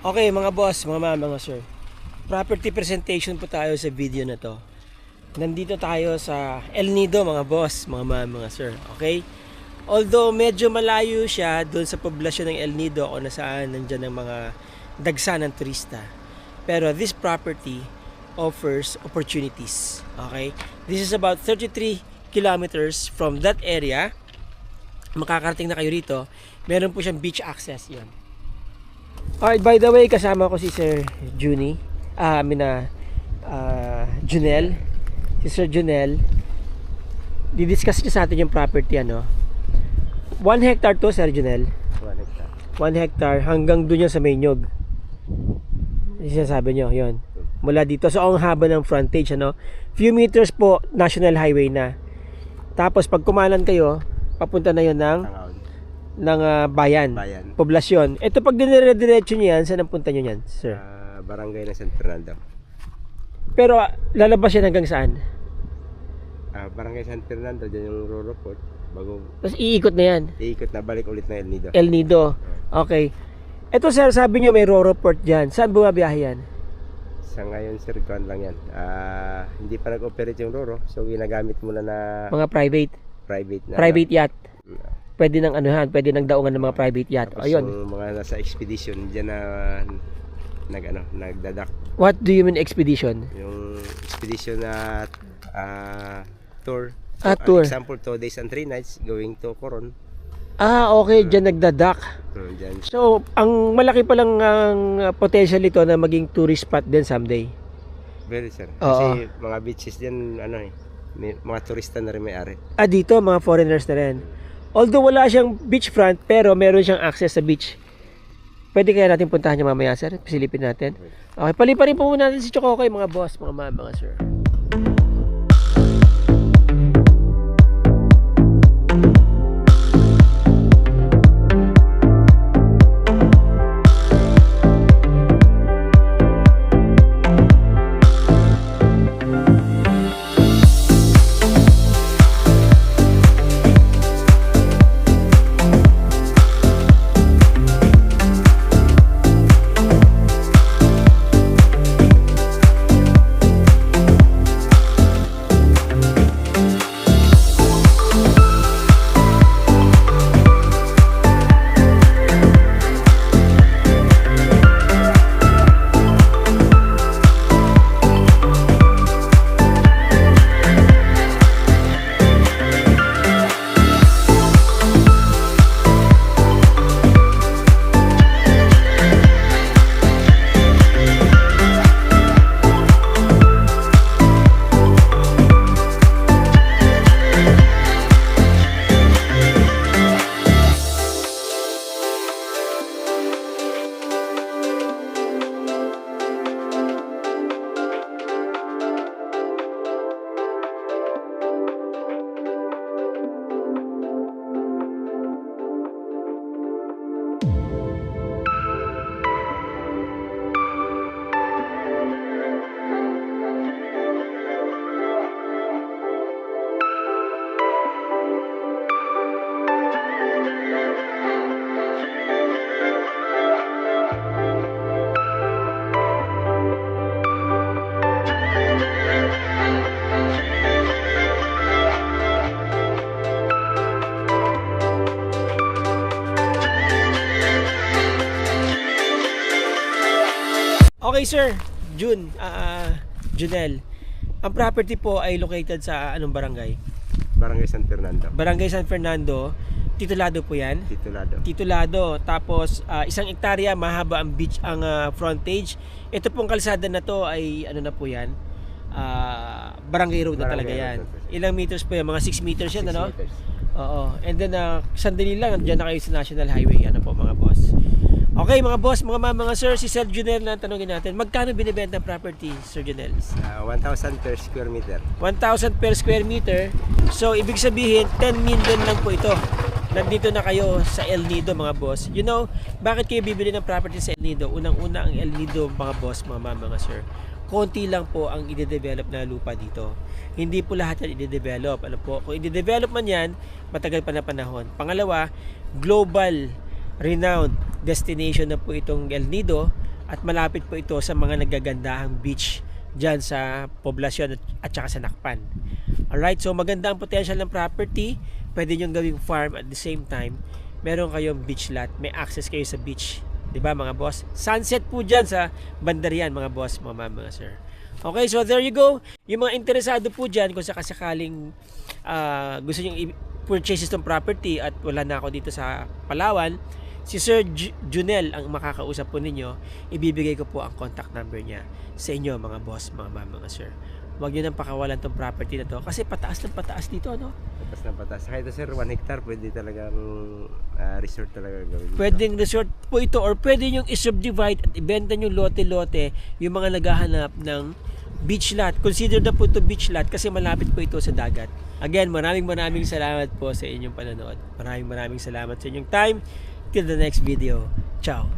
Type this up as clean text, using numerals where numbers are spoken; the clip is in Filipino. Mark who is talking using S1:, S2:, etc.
S1: Okay mga boss, mga ma'am, mga sir. Property presentation po tayo sa video na to. Nandito tayo sa El Nido mga boss, mga ma'am, mga sir. Okay? Although medyo malayo siya doon sa poblasyon ng El Nido o nasaan nandyan ng mga dagsa ng turista. Pero this property offers opportunities. Okay? This is about 33 kilometers from that area. Makakarating na kayo rito. Meron po siyang beach access. Yan. Alright, by the way, kasama ko si Sir Juni. Junel. Si Sir Junel. Didiscuss niya sa atin yung property, ano. 1 hectare to, Sir Junel.
S2: 1 hectare.
S1: 1 hectare hanggang doon yan sa Maynog. Sinasabi nyo, yun. Mula dito. So, ang haba ng frontage, ano. Few meters po, national highway na. Tapos, pag kumanan kayo, papunta na yun ng bayan, poblasyon. Ito pag dinire-diretso niyo yan, saan ang punta niyo yan, sir?
S2: Barangay ng San Fernando.
S1: Pero lalabas yan hanggang saan?
S2: Barangay San Fernando, dyan yung Roro Port. Bago
S1: Tapos iikot na yan.
S2: iikot na balik ulit na El Nido.
S1: El Nido. Okay. Ito sir, sabi niyo may Roro Port dyan. Saan bumabiyahe yan?
S2: Sa ngayon, sir, kuhan lang yan. Hindi pa nag-operate yung Roro. So, ginagamit muna na
S1: Mga private
S2: private
S1: yacht. Pwede ng anuhan, pwede ng daungan ng mga private yacht.
S2: Tapos
S1: Ayun.
S2: yung mga nasa expedition, dyan na nagdadak.
S1: What do you mean expedition?
S2: Yung expedition na tour.
S1: Tour.
S2: Example, 2 days and 3 nights going to Coron.
S1: Okay, dyan nagdadak.
S2: Dyan.
S1: So, ang malaki pa lang ang potential ito na maging tourist spot din someday.
S2: Very, sir.
S1: Oo.
S2: Kasi mga beaches dyan, may mga turista na rin may-ari.
S1: Dito, mga foreigners na rin. Although wala siyang beachfront, pero meron siyang access sa beach. Pwede kaya natin puntahan niya mamaya, sir? Pisilipin natin. Okay, paliparin po muna natin si Chokokoy, mga boss, mga sir. Okay sir, Junel. Ang property po ay located sa anong barangay?
S2: Barangay San Fernando.
S1: Barangay San Fernando. Titulado po yan? Titulado. Tapos 1 hektarya, mahaba ang beach, ang frontage. Ito pong kalsada na to ay ano na po yan? Barangay road na talaga yan. Ilang meters po yan? Mga 6 meters yan,
S2: 6
S1: ano?
S2: meters.
S1: Oo. And then sandali lang, andyan na kayo sa National Highway. Ano po mga boss? Okay mga boss, mga sir, si Sir Junel na tanongin natin. Magkano binibenta ang property, Sir Junel?
S2: 1,000 per square meter.
S1: 1,000 per square meter. So, ibig sabihin, 10 million lang po ito. Nandito na kayo sa El Nido, mga boss. You know, bakit kayo bibili ng property sa El Nido? Unang-una ang El Nido, mga boss, mga sir. Konti lang po ang i-develop na lupa dito. Hindi po lahat yan i-develop. Ano po? Kung i-develop man yan, matagal pa na panahon. Pangalawa, global renowned destination na po itong El Nido. at malapit po ito sa mga nagagandahang beach dyan sa poblasyon at saka sa Nakpan. Alright, so maganda ang potential ng property. Pwede nyo gawing farm at the same time meron kayong beach lot, may access kayo sa beach, 'di ba mga boss? Sunset po dyan sa Bandarian mga boss, mga sir. Okay, so there you go. Yung mga interesado po dyan kung sakasakaling gusto nyo i-purchase itong property at wala na ako dito sa Palawan, si Sir Junel ang makakausap po ninyo. Ibibigay ko po ang contact number niya sa inyo mga boss, mga sir. Huwag nyo nang pakawalan tong property na to kasi pataas ng pataas dito, no?
S2: Patas na patas. Kahit sir, 1 hectare, pwede talagang resort talaga gawin dito.
S1: Pwedeng resort po ito or pwede nyo i-subdivide at ibenta nyo lote-lote yung mga naghahanap ng beach lot. Consider na po ito beach lot kasi malapit po ito sa dagat. Again, maraming salamat po sa inyong panonood. Maraming salamat sa inyong time. Till the next video. Ciao!